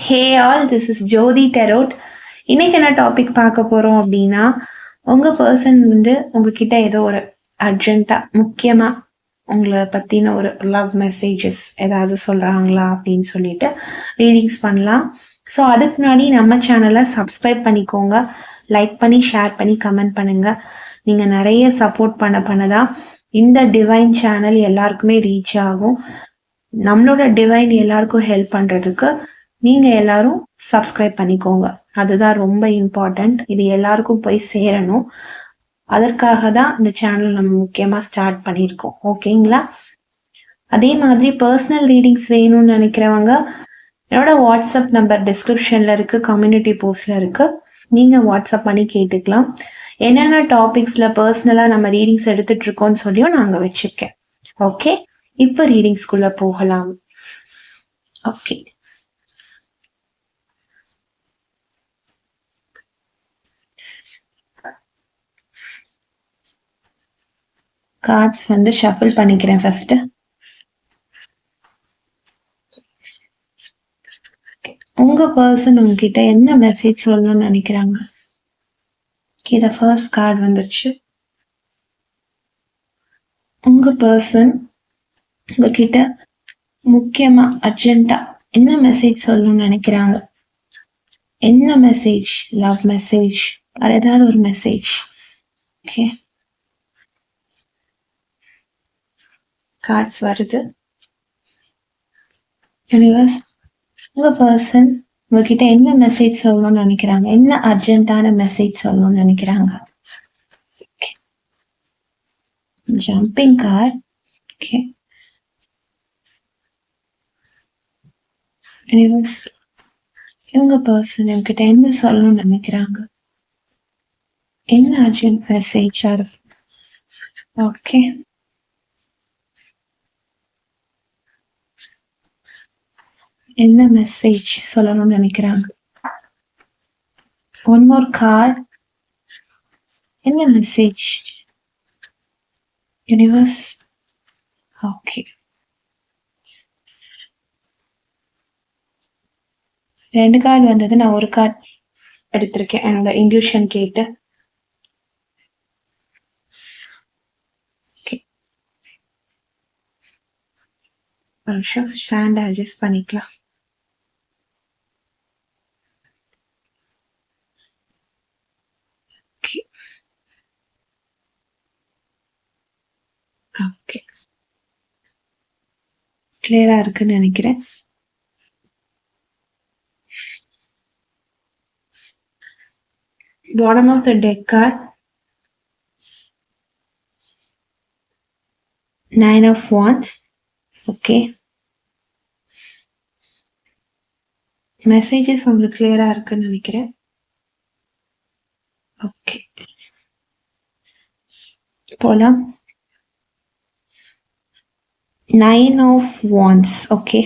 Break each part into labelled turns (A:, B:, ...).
A: Hey all, this is ஜோதி டெரோட். இன்னைக்கு என்ன topic பார்க்க போகிறோம் அப்படின்னா, உங்கள் பர்சன் உங்ககிட்ட ஏதோ ஒரு அர்ஜென்ட்டாக முக்கியமாக உங்களை பற்றின ஒரு லவ் மெசேஜஸ் ஏதாவது சொல்கிறாங்களா அப்படின்னு சொல்லிட்டு ரீடிங்ஸ் பண்ணலாம். ஸோ அதுக்கு முன்னாடி நம்ம சேனலை சப்ஸ்கிரைப் பண்ணிக்கோங்க, லைக் பண்ணி ஷேர் பண்ணி கமெண்ட் பண்ணுங்கள். நீங்கள் நிறைய சப்போர்ட் பண்ணதான் இந்த டிவைன் சேனல் எல்லாருக்குமே ரீச் ஆகும். நம்மளோட டிவைன் எல்லாருக்கும் ஹெல்ப் பண்ணுறதுக்கு நீங்கள் எல்லாரும் சப்ஸ்கிரைப் பண்ணிக்கோங்க. அதுதான் ரொம்ப இம்பார்ட்டண்ட். இது எல்லாருக்கும் போய் சேரணும். அதற்காக தான் இந்த சேனல் நம்ம முக்கியமாக ஸ்டார்ட் பண்ணியிருக்கோம். ஓகேங்களா? அதே மாதிரி பர்சனல் ரீடிங்ஸ் வேணும்னு நினைக்கிறவங்க என்னோட வாட்ஸ்அப் நம்பர் டிஸ்கிரிப்ஷனில் இருக்குது, கம்யூனிட்டி போஸ்டில் இருக்குது. நீங்கள் வாட்ஸ்அப் பண்ணி கேட்டுக்கலாம். என்னென்ன டாபிக்ஸில் பர்சனலாக நம்ம ரீடிங்ஸ் எடுத்துகிட்டு இருக்கோம்னு சொல்லியும் நாங்கள் வச்சுருக்கேன். ஓகே, இப்போ ரீடிங்ஸ்குள்ளே போகலாம். ஓகே, கார்ட்ஸ் ஷஃபிள் பண்ணிக்கிறேன் ஃபர்ஸ்ட். உங்க பர்சன் உங்ககிட்ட என்ன மெசேஜ் சொல்லணும்னு நினைக்கிறாங்க? இத ஃபர்ஸ்ட் கார்டு வந்துருச்சு. உங்க பர்சன் உங்ககிட்ட முக்கியமா அர்ஜென்ட்டா என்ன மெசேஜ் சொல்லணும்னு நினைக்கிறாங்க? என்ன மெசேஜ்? லவ் மெசேஜ், அது ஏதாவது ஒரு மெசேஜ். ஓகே, கார்ட்ஸ் வருது. யூனிவர்ஸ், உங்க பர்சன் உங்ககிட்ட என்ன மெசேஜ் சொல்லணும்னு நினைக்கிறாங்க? என்ன அர்ஜென்ட்டான மெசேஜ் சொல்லணும்னு நினைக்கிறாங்க? Jumping card. ஓகே, யூனிவர்ஸ், இவங்க பர்சன் என்கிட்ட என்ன சொல்லணும்னு நினைக்கிறாங்க? என்ன அர்ஜென்ட் மெசேஜ்? ஓகே, என்ன மெசேஜ் சொல்லணும்னு நினைக்கிறாங்க? One more card. என்ன மெசேஜ்? யூனிவர்ஸ். ஓகே, ரெண்டு கார்டு வந்தது. நான் ஒரு கார்டு எடுத்திருக்கேன் என்னோட இன்ட்யூஷன் கேட்டு. ஸ்டாண்ட் அட்ஜஸ்ட் பண்ணிக்கலாம். ஓகே, கிளியரா இருக்குன்னு நினைக்கிறேன். Bottom of the deck card, 9 of Wands. Okay, messages உங்களுக்கு கிளியரா இருக்குன்னு நினைக்கிறேன். ஓகே, போலாம். 9 of Wands. Okay,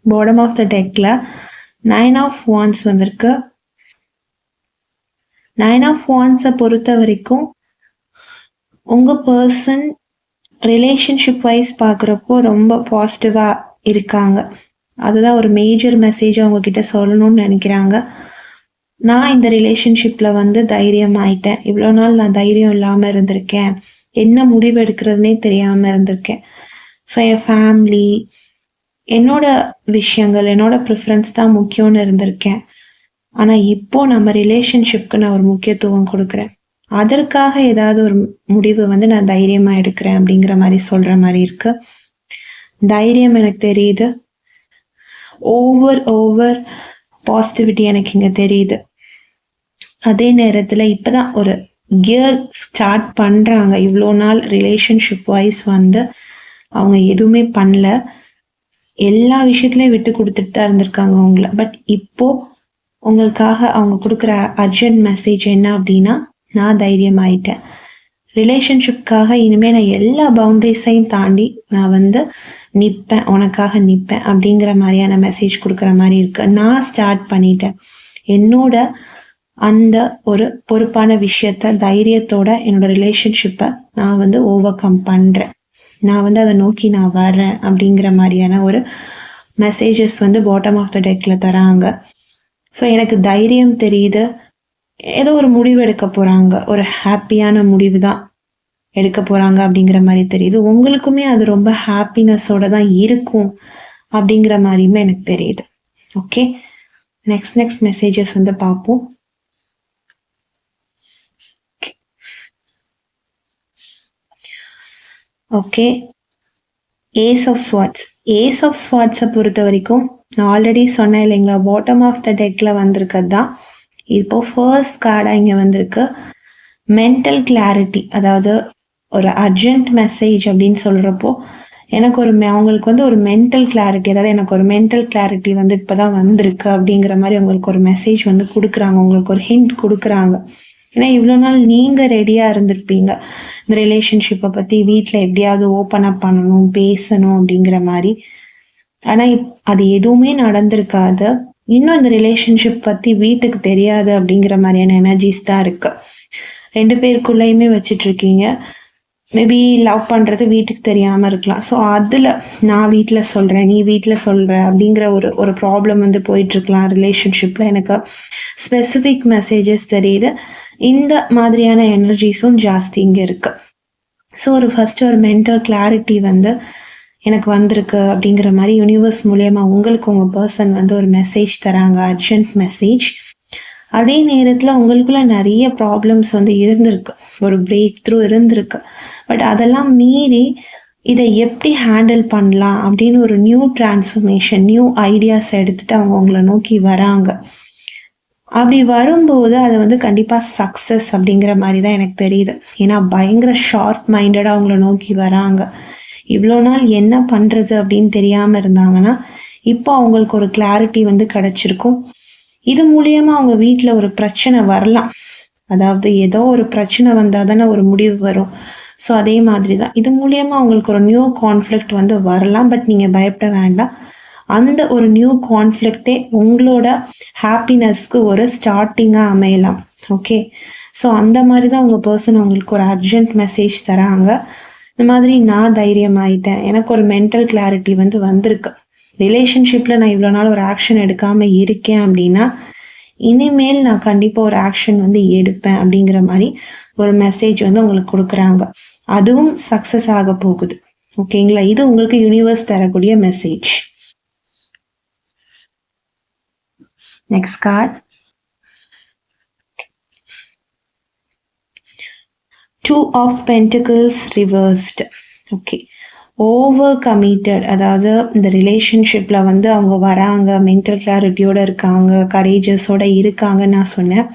A: bottom of the டெக்ல 9 of Wands வந்திருக்கு. 9 of Wands-ஐ பொறுத்த வரைக்கும் உங்க பர்சன் ரிலேஷன்ஷிப் வைஸ் பார்க்குறப்போ ரொம்ப பாசிட்டிவாக இருக்காங்க. அதுதான் ஒரு மேஜர் மெசேஜ் அவங்க கிட்ட சொல்லணும்னு நினைக்கிறாங்க. நான் இந்த ரிலேஷன்ஷிப்பில் தைரியமாயிட்டேன். இவ்வளோ நாள் நான் தைரியம் இல்லாமல் இருந்திருக்கேன், என்ன முடிவு எடுக்கிறதுனே தெரியாமல் இருந்திருக்கேன். ஸோ என் ஃபேமிலி, என்னோட விஷயங்கள், என்னோட ப்ரிஃபரன்ஸ் தான் முக்கியம்னு இருந்திருக்கேன். ஆனால் இப்போ நம்ம ரிலேஷன்ஷிப்க்கு நான் ஒரு முக்கியத்துவம் கொடுக்குறேன். அதற்காக ஏதாவது ஒரு முடிவு நான் தைரியமாக எடுக்கிறேன் அப்படிங்கிற மாதிரி சொல்கிற மாதிரி இருக்கு. தைரியம் எனக்கு தெரியுது. ஓவர் பாசிட்டிவிட்டி எனக்கு இங்கே தெரியுது. அதே நேரத்தில் இப்போ தான் ஒரு கியர் ஸ்டார்ட் பண்ணுறாங்க. இவ்வளோ நாள் ரிலேஷன்ஷிப் வைஸ் அவங்க எதுவுமே பண்ணல, எல்லா விஷயத்துலையும் விட்டு கொடுத்துட்டு தான் இருந்திருக்காங்க உங்களை. பட் இப்போது உங்களுக்காக அவங்க கொடுக்குற அர்ஜென்ட் மெசேஜ் என்ன அப்படின்னா, நான் தைரியமாயிட்டேன், ரிலேஷன்ஷிப்காக இனிமேல் நான் எல்லா பவுண்டரிஸையும் தாண்டி நான் நிற்பேன், உனக்காக நிற்பேன் அப்படிங்கிற மாதிரியான மெசேஜ் கொடுக்குற மாதிரி இருக்கு. நான் ஸ்டார்ட் பண்ணிட்டேன் என்னோட அந்த ஒரு பொறுப்பான விஷயத்த தைரியத்தோட என்னோட ரிலேஷன்ஷிப்பை நான் ஓவர் கம் பண்ணுறேன், நான் அதை நோக்கி நான் வரேன் அப்படிங்கிற மாதிரியான ஒரு மெசேஜஸ் பாட்டம் ஆஃப் த டெக்கில் தராங்க. ஸோ எனக்கு தைரியம் தெரியுது, ஏதோ ஒரு முடிவு எடுக்க போகிறாங்க, ஒரு ஹாப்பியான முடிவு தான் எடுக்க போகிறாங்க அப்படிங்கிற மாதிரி தெரியுது. உங்களுக்குமே அது ரொம்ப ஹாப்பினஸோட தான் இருக்கும் அப்படிங்கிற மாதிரியுமே எனக்கு தெரியுது. ஓகே, நெக்ஸ்ட் மெசேஜஸ் வந்து பார்ப்போம். ஓகே, ஏஸ் ஆஃப் ஸ்வாட்ஸை பொறுத்த வரைக்கும் நான் ஆல்ரெடி சொன்னேன் இல்லைங்களா, பாட்டம் ஆஃப் த டெக்கில் வந்திருக்கிறது தான் இப்போ ஃபர்ஸ்ட் கார்டாக இங்கே வந்திருக்கு. மென்டல் கிளாரிட்டி, அதாவது ஒரு அர்ஜென்ட் மெசேஜ் அப்படின்னு சொல்கிறப்போ எனக்கு அவங்களுக்கு வந்து ஒரு மென்டல் கிளாரிட்டி, அதாவது எனக்கு ஒரு மென்டல் கிளாரிட்டி வந்து இப்போ தான் வந்திருக்கு அப்படிங்கிற மாதிரி அவங்களுக்கு ஒரு மெசேஜ் வந்து கொடுக்குறாங்க, உங்களுக்கு ஒரு ஹிண்ட் கொடுக்குறாங்க. ஏன்னா இவ்வளோ நாள் நீங்கள் ரெடியாக இருந்திருப்பீங்க இந்த ரிலேஷன்ஷிப்பை பற்றி வீட்டில் எப்படியாவது ஓப்பன் அப் பண்ணணும், பேசணும் அப்படிங்கிற மாதிரி. ஆனால் அது எதுவுமே நடந்திருக்காது. இன்னும் இந்த ரிலேஷன்ஷிப் பற்றி வீட்டுக்கு தெரியாது அப்படிங்கிற மாதிரியான எனர்ஜிஸ் தான் இருக்குது. 2 பேருக்குள்ளேயுமே வச்சிட்ருக்கீங்க. மேபி லவ் பண்ணுறது வீட்டுக்கு தெரியாமல் இருக்கலாம். ஸோ அதில் நான் வீட்டில் சொல்கிறேன், நீ வீட்டில் சொல்கிற அப்படிங்கிற ஒரு ப்ராப்ளம் வந்து போயிட்டுருக்கலாம் ரிலேஷன்ஷிப்பில். எனக்கு ஸ்பெசிஃபிக் மெசேஜஸ் தெரியுது. இந்த மாதிரியான எனர்ஜிஸும் ஜாஸ்தி இங்கே இருக்குது. ஸோ ஃபஸ்ட்டு ஒரு மென்டல் கிளாரிட்டி வந்து எனக்கு வந்திருக்கு அப்படிங்கிற மாதிரி யூனிவர்ஸ் மூலயமா உங்களுக்கு உங்கள் பர்சன் வந்து ஒரு மெசேஜ் தராங்க, அர்ஜென்ட் மெசேஜ். அதே நேரத்தில் உங்களுக்குள்ள நிறைய ப்ராப்ளம்ஸ் வந்து இருந்திருக்கு, ஒரு பிரேக் த்ரூ இருந்திருக்கு. பட் அதெல்லாம் மீறி இதை எப்படி ஹேண்டில் பண்ணலாம் அப்படின்னு ஒரு நியூ டிரான்ஸ்ஃபர்மேஷன், நியூ ஐடியாஸ் எடுத்துகிட்டு அவங்க உங்களை நோக்கி வராங்க. அப்படி வரும்போது அது வந்து கண்டிப்பாக சக்ஸஸ் அப்படிங்கிற மாதிரி தான் எனக்கு தெரியுது. ஏன்னா பயங்கர ஷார்ப் மைண்டடாக அவங்கள நோக்கி வராங்க. இவ்வளோ நாள் என்ன பண்ணுறது அப்படின்னு தெரியாமல் இருந்தாங்கன்னா இப்போ அவங்களுக்கு ஒரு கிளாரிட்டி வந்து கிடச்சிருக்கும். இது மூலியமாக அவங்க வீட்டில் ஒரு பிரச்சனை வரலாம், அதாவது ஏதோ ஒரு பிரச்சனை வந்தால் தானே ஒரு முடிவு வரும். ஸோ அதே மாதிரி தான் இது மூலியமாக அவங்களுக்கு ஒரு நியூ கான்ஃப்ளிக்ட் வந்து வரலாம். பட் நீங்கள் பயப்பட வேண்டாம், அந்த ஒரு நியூ கான்ஃப்ளிக்டே உங்களோட ஹாப்பினஸ்க்கு ஒரு ஸ்டார்டிங்காக அமையலாம். ஓகே, ஸோ அந்த மாதிரி தான் உங்கள் பர்சன் உங்களுக்கு ஒரு அர்ஜென்ட் மெசேஜ் தராங்க. இந்த மாதிரி நான் தைரியமாயிட்டேன், எனக்கு ஒரு மென்டல் கிளாரிட்டி வந்து வந்திருக்கு, ரிலேஷன்ஷிப்பில் நான் இவ்வளோ நாள் ஒரு ஆக்ஷன் எடுக்காமல் இருக்கேன் அப்படின்னா இனிமேல் நான் கண்டிப்பாக ஒரு ஆக்ஷன் வந்து எடுப்பேன் அப்படிங்கிற மாதிரி ஒரு மெசேஜ் வந்து உங்களுக்கு கொடுக்குறாங்க. அதுவும் சக்ஸஸ் ஆக போகுது. ஓகேங்களா, இது உங்களுக்கு யூனிவர்ஸ் தரக்கூடிய message. Next card, 2 of Pentacles reversed. Okay, over committed, அதாவது இந்த ரிலேஷன்ஷிப்பில் வந்து அவங்க வராங்க, மென்டல் கிளாரிட்டியோடு இருக்காங்க, கரேஜஸோடு இருக்காங்கன்னு நான் சொன்னேன்.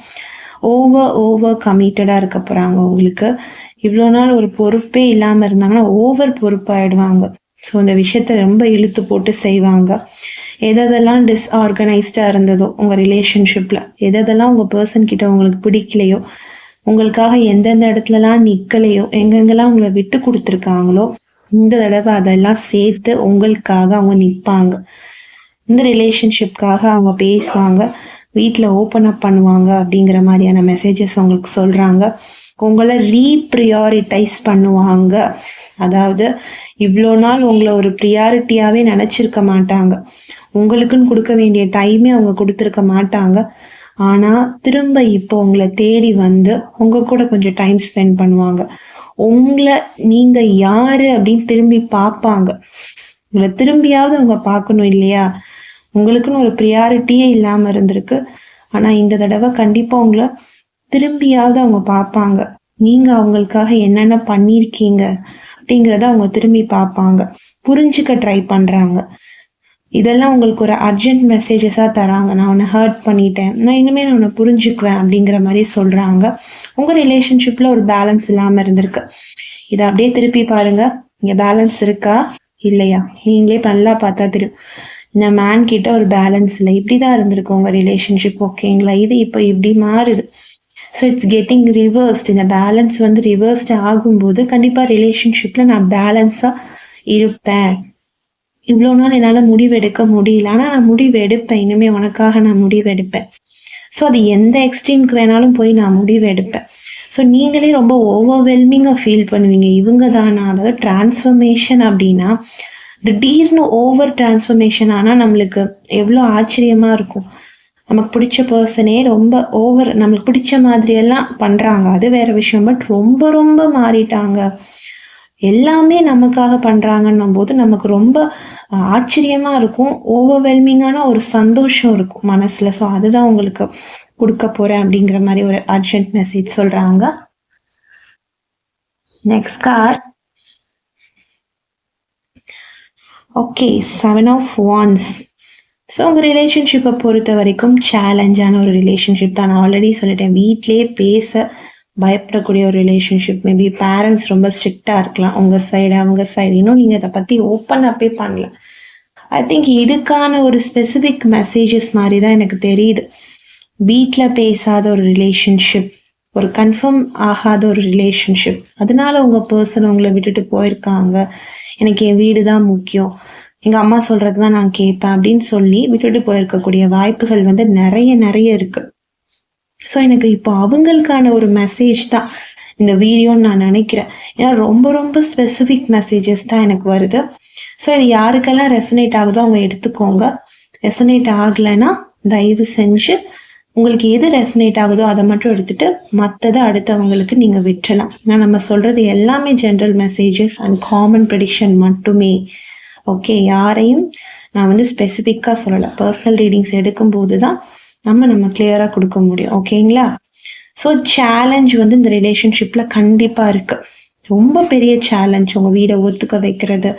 A: ஓவர் கமிட்டடாக இருக்க போகிறாங்க. உங்களுக்கு இவ்வளோ நாள் ஒரு பொறுப்பே இல்லாமல் இருந்தாங்கன்னா ஓவர் பொறுப்பாயிடுவாங்க. ஸோ இந்த விஷயத்த ரொம்ப இழுத்து போட்டு செய்வாங்க. எதெல்லாம் டிஸ்ஆர்கனைஸ்டாக இருந்ததோ உங்கள் ரிலேஷன்ஷிப்பில், எதெல்லாம் உங்கள் பர்சன் கிட்ட உங்களுக்கு பிடிக்கலையோ, உங்களுக்காக எந்தெந்த இடத்துலலாம் நிற்கலையோ, எங்கெங்கெல்லாம் உங்களை விட்டு கொடுத்துருக்காங்களோ, இந்த தடவை அதெல்லாம் சேர்த்து உங்களுக்காக அவங்க நிற்பாங்க. இந்த ரிலேஷன்ஷிப்காக அவங்க பேசுவாங்க, வீட்டில் ஓப்பன் அப் பண்ணுவாங்க அப்படிங்கிற மாதிரியான மெசேஜஸ் உங்களுக்கு சொல்கிறாங்க. உங்களை ரீப்ரியாரிட்டைஸ் பண்ணுவாங்க. அதாவது இவ்வளோ நாள் உங்களை ஒரு ப்ரியாரிட்டியாகவே நினச்சிருக்க மாட்டாங்க, உங்களுக்குன்னு கொடுக்க வேண்டிய டைமே அவங்க கொடுத்துருக்க மாட்டாங்க. ஆனால் திரும்ப இப்போ உங்களை தேடி வந்து உங்கள் கூட கொஞ்சம் டைம் ஸ்பெண்ட் பண்ணுவாங்க. உங்களை நீங்கள் யார் அப்படின்னு திரும்பி பார்ப்பாங்க. உங்களை திரும்பியாவது அவங்க பார்க்கணும் இல்லையா? உங்களுக்குன்னு ஒரு ப்ரியாரிட்டியே இல்லாமல் இருந்திருக்கு. ஆனால் இந்த தடவை கண்டிப்பாக உங்களை திரும்பியாவது அவங்க பார்ப்பாங்க. நீங்கள் அவங்களுக்காக என்னென்ன பண்ணியிருக்கீங்க அப்படிங்கிறத அவங்க திரும்பி பார்ப்பாங்க, புரிஞ்சுக்க ட்ரை பண்ணுறாங்க. இதெல்லாம் உங்களுக்கு ஒரு அர்ஜென்ட் மெசேஜஸாக தராங்க. நான் உன்னை ஹர்ட் பண்ணிட்டேன், நான் இனிமேல் நான் உன்னை புரிஞ்சுக்குவேன் அப்படிங்கிற மாதிரி சொல்கிறாங்க. உங்கள் ரிலேஷன்ஷிப்பில் ஒரு பேலன்ஸ் இல்லாமல் இருந்திருக்கு. இதை அப்படியே திருப்பி பாருங்கள், இங்கே பேலன்ஸ் இருக்கா இல்லையா நீங்களே நல்லா பார்த்தா தெரியும். இந்த மேன் கிட்ட ஒரு பேலன்ஸ் இல்லை, இப்படி தான் இருந்திருக்கு உங்கள் ரிலேஷன்ஷிப். ஓகேங்களா, இது இப்போ இப்படி மாறுது. So it's getting reversed. இந்த பேலன்ஸ் வந்து ரிவர்ஸ்ட் ஆகும்போது கண்டிப்பாக ரிலேஷன்ஷிப்பில் நான் பேலன்ஸாக இருப்பேன். இவ்வளோ நாள் என்னால் முடிவெடுக்க முடியல, ஆனால் நான் முடிவு எடுப்பேன், இனிமேல் உனக்காக நான் முடிவு எடுப்பேன். ஸோ அது எந்த எக்ஸ்ட்ரீமுக்கு வேணாலும் போய் நான் முடிவு எடுப்பேன். ஸோ நீங்களே ரொம்ப ஓவர்வெல்மிங்காக ஃபீல் பண்ணுவீங்க, இவங்க தானா? அதாவது டிரான்ஸ்ஃபர்மேஷன் அப்படின்னா திடீர்னு ஓவர் டிரான்ஸ்ஃபர்மேஷன் ஆனால் நம்மளுக்கு எவ்வளோ ஆச்சரியமாக இருக்கும். நமக்கு பிடிச்ச பர்சனே ரொம்ப ஓவர் நம்மளுக்கு பிடிச்ச மாதிரியெல்லாம் பண்ணுறாங்க, அது வேற விஷயம். பட் ரொம்ப ரொம்ப மாறிட்டாங்க, எல்லாமே நமக்காக பண்ணுறாங்கன்னும் போது நமக்கு ரொம்ப ஆச்சரியமாக இருக்கும். ஓவர்வெல்மிங்கான ஒரு சந்தோஷம் இருக்கும் மனசில். ஸோ அதுதான் உங்களுக்கு கொடுக்க போகிறேன் அப்படிங்கிற மாதிரி ஒரு அர்ஜென்ட் மெசேஜ் சொல்கிறாங்க. Next card. Okay, 7 of Wands. So உங்கள் ரிலேஷன்ஷிப்பை பொறுத்த வரைக்கும் சேலஞ்சான ஒரு ரிலேஷன்ஷிப் தான். நான் ஆல்ரெடி சொல்லிட்டேன், வீட்டிலே பேச பயப்படக்கூடிய ஒரு ரிலேஷன்ஷிப். மேபி பேரண்ட்ஸ் ரொம்ப ஸ்ட்ரிக்டாக இருக்கலாம் உங்கள் சைடு, அவங்க சைடு. இன்னும் நீங்கள் அதை பற்றி ஓப்பன் அப்பே பண்ணல. ஐ திங்க் இதுக்கான ஒரு ஸ்பெசிஃபிக் மெசேஜஸ் மாதிரி தான் எனக்கு தெரியுது. வீட்டில் பேசாத ஒரு ரிலேஷன்ஷிப், ஒரு கன்ஃபார்ம் ஆகாத ஒரு ரிலேஷன்ஷிப், அதனால உங்கள் பர்சன் உங்களை விட்டுட்டு போயிருக்காங்க. எனக்கு என் வீடு தான் முக்கியம், எங்கள் அம்மா சொல்கிறது தான் நான் கேட்பேன் அப்படின்னு சொல்லி விட்டுட்டு போயிருக்கக்கூடிய வாய்ப்புகள் வந்து நிறைய இருக்குது. ஸோ எனக்கு இப்போ அவங்களுக்கான ஒரு மெசேஜ் தான் இந்த வீடியோன்னு நான் நினைக்கிறேன். ஏன்னா ரொம்ப ரொம்ப ஸ்பெசிஃபிக் மெசேஜஸ் தான் எனக்கு வருது. ஸோ இது யாருக்கெல்லாம் ரெசனேட் ஆகுதோ அவங்க எடுத்துக்கோங்க. ரெசனேட் ஆகலைன்னா தயவு செஞ்சு உங்களுக்கு எது ரெசனேட் ஆகுதோ அதை மட்டும் எடுத்துட்டு மற்றதை அடுத்தவங்களுக்கு நீங்கள் விட்டுறலாம். ஏன்னா நம்ம சொல்கிறது எல்லாமே general messages and common prediction மட்டுமே. ஓகே, யாரையும் நான் வந்து ஸ்பெசிஃபிக்காக சொல்லலை. பர்சனல் ரீடிங்ஸ் எடுக்கும்போது தான் நம்ம கிளியராக கொடுக்க முடியும். ஓகேங்களா? ஸோ சேலஞ்ச் வந்து இந்த ரிலேஷன்ஷிப்பில் கண்டிப்பாக இருக்குது. ரொம்ப பெரிய சேலஞ்ச் உங்கள் வீடை ஒத்துக்க வைக்கிறது,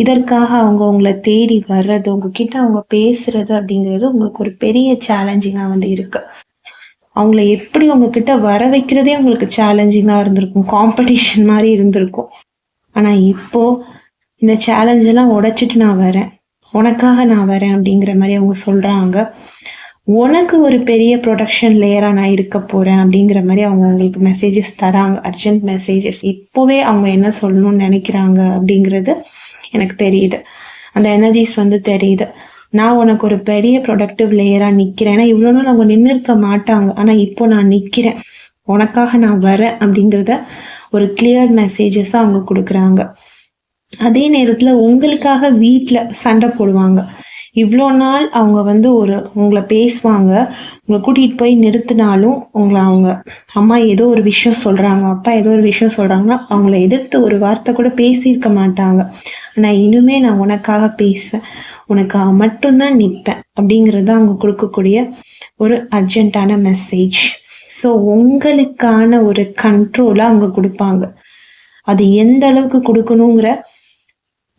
A: இதற்காக அவங்க உங்களை தேடி வர்றது, உங்ககிட்ட அவங்க பேசுறது அப்படிங்கிறது உங்களுக்கு ஒரு பெரிய சேலஞ்சிங்காக வந்து இருக்கு. அவங்கள எப்படி உங்ககிட்ட வர வைக்கிறதே உங்களுக்கு சேலஞ்சிங்காக இருந்திருக்கும், காம்படிஷன் மாதிரி இருந்திருக்கும். ஆனால் இப்போ இந்த சேலஞ்செல்லாம் உடைச்சிட்டு நான் வரேன், உனக்காக நான் வரேன் அப்படிங்கிற மாதிரி அவங்க சொல்கிறாங்க. உனக்கு ஒரு பெரிய ப்ரொடக்ஷன் லேயராக நான் இருக்க போகிறேன் அப்படிங்கிற மாதிரி அவங்க உங்களுக்கு மெசேஜஸ் தராங்க, அர்ஜென்ட் மெசேஜஸ். இப்போவே அவங்க என்ன சொல்லணும்னு நினைக்கிறாங்க அப்படிங்கிறது எனக்கு தெரியுது. அந்த எனர்ஜிஸ் வந்து தெரியுது. நான் உனக்கு ஒரு பெரிய ப்ரொடக்டிவ் லேயராக நிற்கிறேன். ஏன்னா இவ்வளோ நாள் அவங்க நின்று இருக்க மாட்டாங்க, ஆனால் இப்போ நான் நிற்கிறேன், உனக்காக நான் வரேன் அப்படிங்கிறத ஒரு கிளியர் மெசேஜஸாக அவங்க கொடுக்குறாங்க. அதே நேரத்தில் உங்களுக்காக வீட்டில் சண்டை போடுவாங்க. இவ்வளோ நாள் அவங்க வந்து உங்களை பேசுவாங்க, உங்களை கூட்டிகிட்டு போய் நிறுத்தினாலும் உங்களை அவங்க அம்மா ஏதோ ஒரு விஷயம் சொல்கிறாங்க, அப்பா ஏதோ ஒரு விஷயம் சொல்கிறாங்கன்னா அவங்கள எதிர்த்து ஒரு வார்த்தை கூட பேசியிருக்க மாட்டாங்க. ஆனால் இனிமே நான் உனக்காக பேசுவேன், உனக்காக மட்டும்தான் நிற்பேன் அப்படிங்கிறது தான் அவங்க கொடுக்கக்கூடிய ஒரு அர்ஜென்ட்டான மெசேஜ். ஸோ உங்களுக்கான ஒரு கண்ட்ரோலாக அவங்க கொடுப்பாங்க. அது எந்த அளவுக்கு கொடுக்கணுங்கிற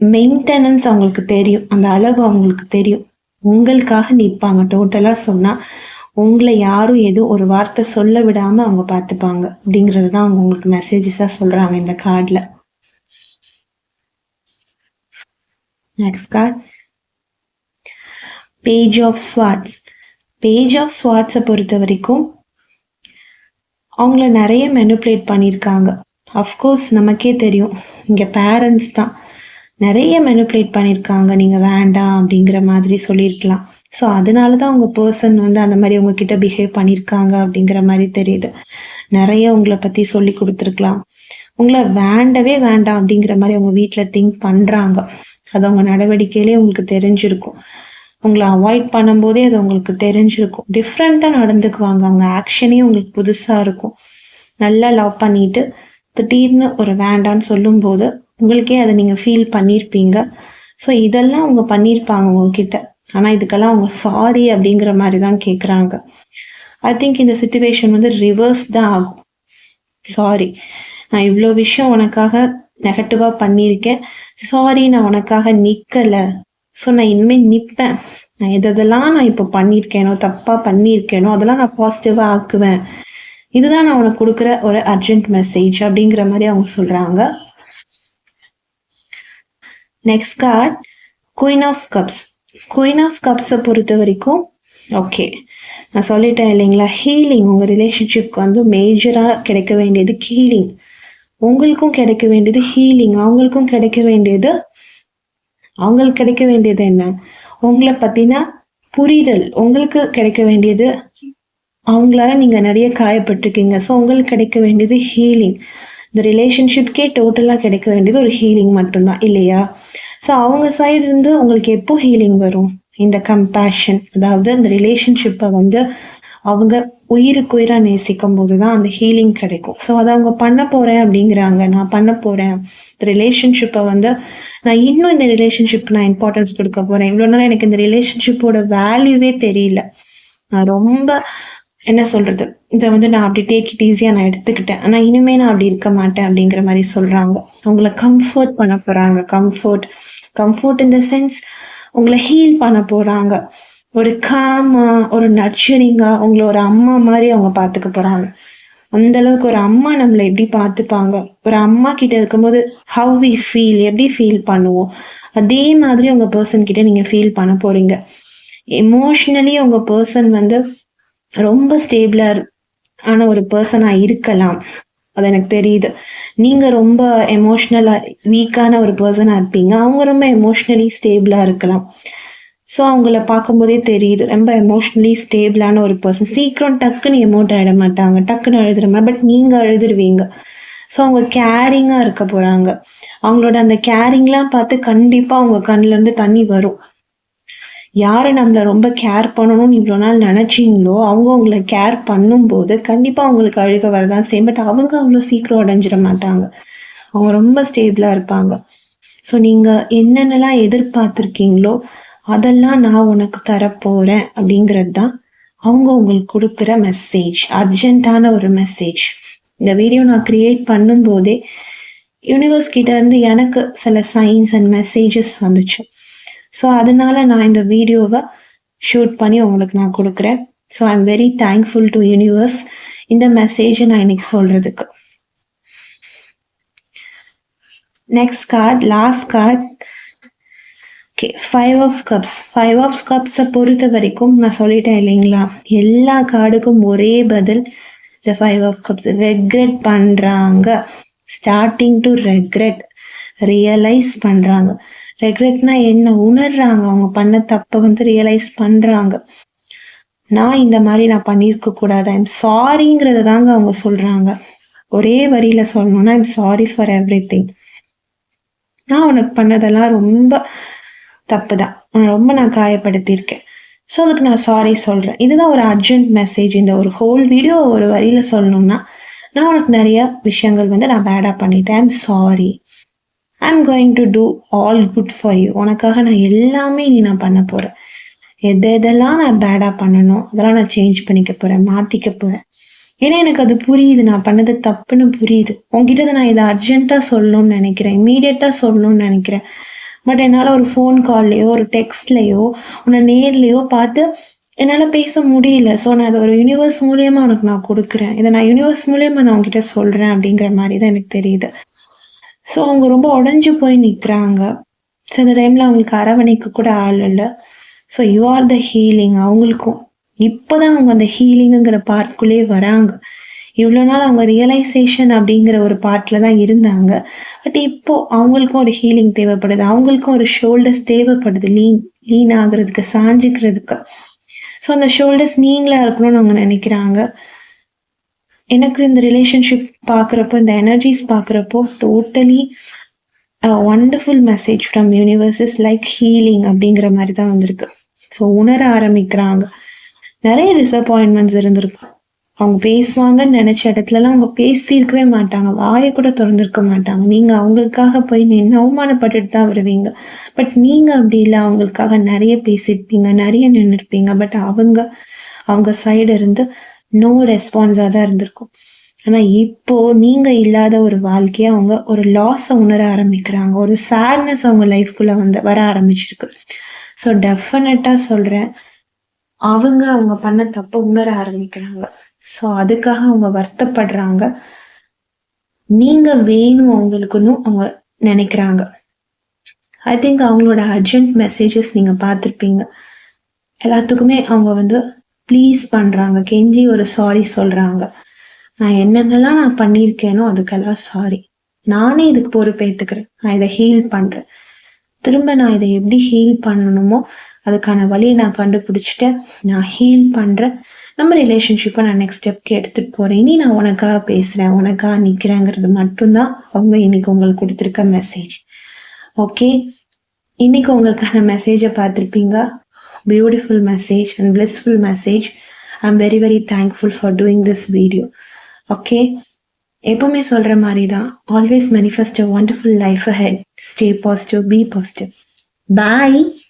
A: மெயின்டெனன்ஸ் அவங்களுக்கு தெரியும், அந்த அளவு அவங்களுக்கு தெரியும். உங்களுக்காக நிற்பாங்க. டோட்டலாக சொன்னால் உங்களை யாரும் எதுவும் ஒரு வார்த்தை சொல்ல விடாமல் அவங்க பார்த்துப்பாங்க அப்படிங்கிறது தான் அவங்க உங்களுக்கு மெசேஜஸாக சொல்கிறாங்க இந்த கார்டில். Next card, page of swords. Page of ஸ்வார்ட்ஸை பொறுத்த வரைக்கும் அவங்கள நிறைய மெனிப்புலேட் பண்ணியிருக்காங்க. அஃப்கோர்ஸ் நமக்கே தெரியும், இங்கே பேரண்ட்ஸ் தான் நிறைய மெனிப்புலேட் பண்ணியிருக்காங்க. நீங்கள் வேண்டாம் அப்படிங்கிற மாதிரி சொல்லியிருக்கலாம். ஸோ அதனால தான் உங்கள் பர்சன் வந்து அந்த மாதிரி உங்ககிட்ட பிஹேவ் பண்ணியிருக்காங்க அப்படிங்கிற மாதிரி தெரியுது. நிறைய உங்களை பற்றி சொல்லி கொடுத்துருக்கலாம். உங்களை வேண்டவே வேண்டாம் அப்படிங்கிற மாதிரி அவங்க வீட்டில் திங்க் பண்ணுறாங்க. அது அவங்க நடவடிக்கையிலே உங்களுக்கு தெரிஞ்சிருக்கும். உங்களை அவாய்ட் பண்ணும்போதே அது உங்களுக்கு தெரிஞ்சிருக்கும். டிஃப்ரெண்ட்டாக நடந்துக்குவாங்க. அவங்க ஆக்ஷனே உங்களுக்கு புதுசாக இருக்கும். நல்லா லவ் பண்ணிட்டு திடீர்னு ஒரு வேண்டான்னு சொல்லும்போது உங்களுக்கே அதை நீங்கள் ஃபீல் பண்ணியிருப்பீங்க. ஸோ இதெல்லாம் அவங்க பண்ணியிருப்பாங்க உங்ககிட்ட. ஆனால் இதுக்கெல்லாம் அவங்க சாரி அப்படிங்கிற மாதிரி தான் கேட்குறாங்க. ஐ திங்க் இந்த சிச்சுவேஷன் வந்து ரிவர்ஸ் தான் ஆகும். சாரி, நான் இவ்வளோ விஷயம் உனக்காக நெகட்டிவாக பண்ணியிருக்கேன், சாரி நான் உனக்காக நிற்கலை, ஸோ நான் இனிமேல் நிற்பேன், நான் எதெல்லாம் நான் இப்போ பண்ணியிருக்கேனோ தப்பாக பண்ணியிருக்கேனோ அதெல்லாம் நான் பாசிட்டிவாக ஆக்குவேன், இதுதான் நான் உனக்கு கொடுக்குற ஒரு அர்ஜென்ட் மெசேஜ் அப்படிங்கிற மாதிரி அவங்க சொல்கிறாங்க. Next card, queen of cups. Queen of கப்ஸை பொறுத்த வரைக்கும் ஓகே, நான் சொல்லிட்டேன் இல்லைங்களா, ஹீலிங். உங்கள் ரிலேஷன்ஷிப்க்கு வந்து மேஜராக கிடைக்க வேண்டியது ஹீலிங். உங்களுக்கும் கிடைக்க வேண்டியது ஹீலிங். அவங்களுக்கு கிடைக்க வேண்டியது என்ன, உங்களை பற்றின புரிதல். உங்களுக்கு கிடைக்க வேண்டியது, அவங்களால நீங்கள் நிறைய காயப்பட்டிருக்கீங்க, ஸோ உங்களுக்கு கிடைக்க வேண்டியது ஹீலிங். இந்த ரிலேஷன்ஷிப்கே டோட்டலாக கிடைக்க வேண்டியது ஒரு ஹீலிங் மட்டும்தான் இல்லையா? ஸோ அவங்க சைடு இருந்து உங்களுக்கு எப்போ ஹீலிங் வரும்? இந்த கம்பேஷன், அதாவது அந்த ரிலேஷன்ஷிப்பை வந்து அவங்க உயிருக்கு உயிரா நேசிக்கும் போதுதான் அந்த ஹீலிங் கிடைக்கும். ஸோ அதை அவங்க பண்ண போறேன் அப்படிங்கிறாங்க. நான் பண்ண போறேன் ரிலேஷன்ஷிப்பை வந்து நான் இன்னும் இந்த ரிலேஷன்ஷிப்க்கு நான் இம்பார்ட்டன்ஸ் கொடுக்க போறேன். இவ்வளவு நாள் எனக்கு இந்த ரிலேஷன்ஷிப்போட வேல்யூவே தெரியல. நான் ரொம்ப என்ன சொல்றது, இதை வந்து நான் அப்படி டேக் இட் ஈஸியா நான் எடுத்துக்கிட்டேன். ஆனா இனிமே நான் அப்படி இருக்க மாட்டேன் அப்படிங்கிற மாதிரி சொல்றாங்க. உங்களை கம்ஃபர்ட் பண்ண போறாங்க. கம்ஃபர்ட் இன் த சென்ஸ் உங்களை ஹீல் பண்ண போறாங்க. ஒரு காமா, ஒரு நர்ச்சரிங்கா, உங்களை ஒரு அம்மா மாதிரி அவங்க பாத்துக்க போறாங்க. அந்த அளவுக்கு ஒரு அம்மா நம்மளை எப்படி பார்த்துப்பாங்க, ஒரு அம்மா கிட்ட இருக்கும்போது ஹவ் வி ஃபீல், எப்படி ஃபீல் பண்ணுவோம், அதே மாதிரி உங்க பர்சன் கிட்ட நீங்க ஃபீல் பண்ண போறீங்க. எமோஷனலி உங்க பர்சன் வந்து ரொம்ப ஸ்டேபிளா ஆன ஒரு பர்சனா இருக்கலாம். அது எனக்கு தெரியுது. நீங்க ரொம்ப எமோஷனலா வீக்கான ஒரு பர்சனா இருப்பீங்க. அவங்க ரொம்ப எமோஷனலி ஸ்டேபிளா இருக்கலாம். ஸோ அவங்கள பார்க்கும்போதே தெரியுது, ரொம்ப எமோஷனலி ஸ்டேபிளான ஒரு பர்சன். சீக்கிரம் டக்குன்னு எமோட் ஆகிட மாட்டாங்க, டக்குன்னு அழுதுட மாட்டாங்க. பட் நீங்க அழுதுடுவீங்க. ஸோ அவங்க கேரிங்கா இருக்க போறாங்க. அவங்களோட அந்த கேரிங்லாம் பார்த்து கண்டிப்பா அவங்க கண்ணுல இருந்து தண்ணி வரும். யாரு நம்மள ரொம்ப கேர் பண்ணணும்னு இவ்வளோ நாள் நினைச்சீங்களோ அவங்க உங்களை கேர் பண்ணும்போது கண்டிப்பா அவங்களுக்கு அழுக வரதான் செய்யும். பட் அவங்க அவ்வளோ சீக்கிரம் அடைஞ்சிட மாட்டாங்க. அவங்க ரொம்ப ஸ்டேபிளா இருப்பாங்க. ஸோ நீங்க என்னென்னலாம் எதிர்பார்த்துருக்கீங்களோ அதெல்லாம் நான் உனக்கு தரப்போறேன் அப்படிங்கிறது தான் அவங்க உங்களுக்கு கொடுக்குற மெசேஜ். அர்ஜென்ட்டான ஒரு மெசேஜ். இந்த வீடியோ நான் கிரியேட் பண்ணும்போதே யூனிவர்ஸ் கிட்ட இருந்து எனக்கு சில சைன்ஸ் அண்ட் மெசேஜஸ் வந்துச்சு. ஸோ அதனால நான் இந்த வீடியோவை ஷூட் பண்ணி உங்களுக்கு நான் கொடுக்குறேன். So I am very thankful to universe இந்த மெசேஜை நான் இன்னைக்கு சொல்றதுக்கு. Next card, last card. Okay, 5 of Cups. 5 of Cups-ஐ பொறுத்த வரைக்கும் நான் சொல்லிட்டேன் இல்லைங்களா, எல்லா கார்டுக்கும் ஒரே பதில். இந்த 5 of Cups ரெக்ரெட் பண்றாங்க. ஸ்டார்டிங் டு ரெக்ரெட், ரியலைஸ் பண்றாங்க. ரெக்ரெட்னா என்ன, உணர்றாங்க. அவங்க பண்ண தப்பை வந்து ரியலைஸ் பண்றாங்க. நான் இந்த மாதிரி நான் பண்ணியிருக்க கூடாது, ஐம் சாரிங்கிறத தாங்க அவங்க சொல்றாங்க. ஒரே வரியில சொல்லணும்னா ஐம் சாரி ஃபார் எவ்ரிதிங். நான் உனக்கு பண்ணதெல்லாம் ரொம்ப தப்பு தான், ரொம்ப நான் காயப்படுத்தியிருக்கேன். ஸோ அதுக்கு நான் சாரி சொல்றேன். இதுதான் ஒரு அர்ஜென்ட் மெசேஜ். இந்த ஒரு ஹோல் வீடியோ ஒரு வரியில சொல்லணும்னா, நான் உனக்கு நிறைய விஷயங்கள் வந்து நான் பேடா பண்ணிட்டேன், I'm sorry, I'm going to do all good for you. உனக்காக நான் எல்லாமே நான் பண்ண போறேன். எதெல்லாம் நான் பேடா பண்ணணும் அதெல்லாம் நான் சேஞ்ச் பண்ணிக்க போறேன், மாத்திக்க போறேன். ஏன்னா எனக்கு அது புரியுது, நான் பண்ணது தப்புன்னு புரியுது. உங்ககிட்ட நான் இதை அர்ஜென்ட்டா சொல்லணும்னு நினைக்கிறேன், இமீடியட்டா சொல்லணும்னு நினைக்கிறேன். பட் என்னால் ஒரு ஃபோன் கால்லையோ ஒரு டெக்ஸ்ட்லையோ உன்னை நேர்லையோ பார்த்து என்னால் பேச முடியல. ஸோ நான் அதை ஒரு யூனிவர்ஸ் மூலியமா உனக்கு நான் கொடுக்குறேன், இதை நான் யூனிவர்ஸ் மூலியமா நான் உங்ககிட்ட சொல்றேன் அப்படிங்கிற மாதிரி தான் எனக்கு தெரியுது. ஸோ அவங்க ரொம்ப உடஞ்சி போய் நிற்கிறாங்க. ஸோ இந்த டைம்ல அவங்களுக்கு அரவணைக்க கூட ஆள் இல்லை. So you are the healing. அவங்களுக்கும் இப்போதான் அவங்க அந்த ஹீலிங்குங்கிற பார்ட்குள்ளேயே வராங்க. இவ்வளோ நாள் அவங்க ரியலைசேஷன் அப்படிங்கிற ஒரு பார்ட்ல தான் இருந்தாங்க. பட் இப்போ அவங்களுக்கும் ஒரு ஹீலிங் தேவைப்படுது, அவங்களுக்கும் ஒரு ஷோல்டர்ஸ் தேவைப்படுது, லீன் ஆகுறதுக்கு, சாஞ்சிக்கிறதுக்கு. ஸோ அந்த ஷோல்டர்ஸ் நீங்களா இருக்கணும்னு அவங்க நினைக்கிறாங்க. எனக்கு இந்த ரிலேஷன்ஷிப் பார்க்குறப்போ, இந்த எனர்ஜிஸ் பார்க்குறப்போ totally wonderful message from universe is like healing அப்படிங்கிற மாதிரி தான் வந்திருக்கு. ஸோ உணர ஆரம்பிக்கிறாங்க. நிறைய டிசப்பாயின்மெண்ட்ஸ் இருந்திருக்கு. அவங்க பேசுவாங்கன்னு நினைச்ச இடத்துலலாம் அவங்க பேசியிருக்கவே மாட்டாங்க, வாயை கூட திறந்திருக்க மாட்டாங்க. நீங்க அவங்களுக்காக போய் நின்று அவமானப்பட்டுட்டு தான் வருவீங்க. பட் நீங்க அப்படி இல்லை, அவங்களுக்காக நிறைய பேசியிருப்பீங்க, நிறைய நின்றுருப்பீங்க. பட் அவங்க சைடு இருந்து நோ ரெஸ்பான்ஸாக தான் இருந்திருக்கும். ஆனா இப்போ நீங்க இல்லாத ஒரு வாழ்க்கையை அவங்க ஒரு லாஸை உணர ஆரம்பிக்கிறாங்க. ஒரு சேட்னஸ் அவங்க லைஃப்குள்ள வர ஆரம்பிச்சிருக்கு. ஸோ டெஃபினட்டா சொல்றேன், அவங்க பண்ண தப்ப உணர ஆரம்பிக்கிறாங்க. ஸோ அதுக்காக அவங்க வருத்தப்படுறாங்க. நீங்க வேணும் அவங்களுக்குன்னு அவங்க நினைக்கிறாங்க. ஐ திங்க் அவங்களோட அர்ஜென்ட் மெசேஜஸ் நீங்க பார்த்துருப்பீங்க. எல்லாத்துக்குமே அவங்க வந்து ப்ளீஸ் பண்றாங்க, கெஞ்சி ஒரு சாரி சொல்றாங்க. நான் என்னென்னலாம் நான் பண்ணியிருக்கேனோ அதுக்கெல்லாம் சாரி, நானே இதுக்கு பொறுப்பேற்றுக்கிறேன், நான் இதை ஹீல் பண்றேன், திரும்ப நான் இதை எப்படி ஹீல் பண்ணணுமோ அதுக்கான வழியை நான் கண்டுபிடிச்சிட்டேன், நான் ஹீல் பண்றேன், நம்ம ரிலேஷன்ஷிப்பை நான் நெக்ஸ்ட் ஸ்டெப்க்கு எடுத்துட்டு போறேன், இனி நான் உனக்காக பேசுறேன், உனக்காக நிக்கிறேங்கிறது மட்டும்தான் அவங்க இன்னைக்கு உங்களுக்கு கொடுத்துருக்க மெசேஜ். ஓகே, இன்னைக்கு உங்களுக்கான மெசேஜை பார்த்துருப்பீங்க. beautiful message and blissful message. I'm very very thankful for doing this video. Okay, எப்பவுமே சொல்ற மாதிரி தான், always manifest a wonderful life ahead. Stay positive, be positive. Bye.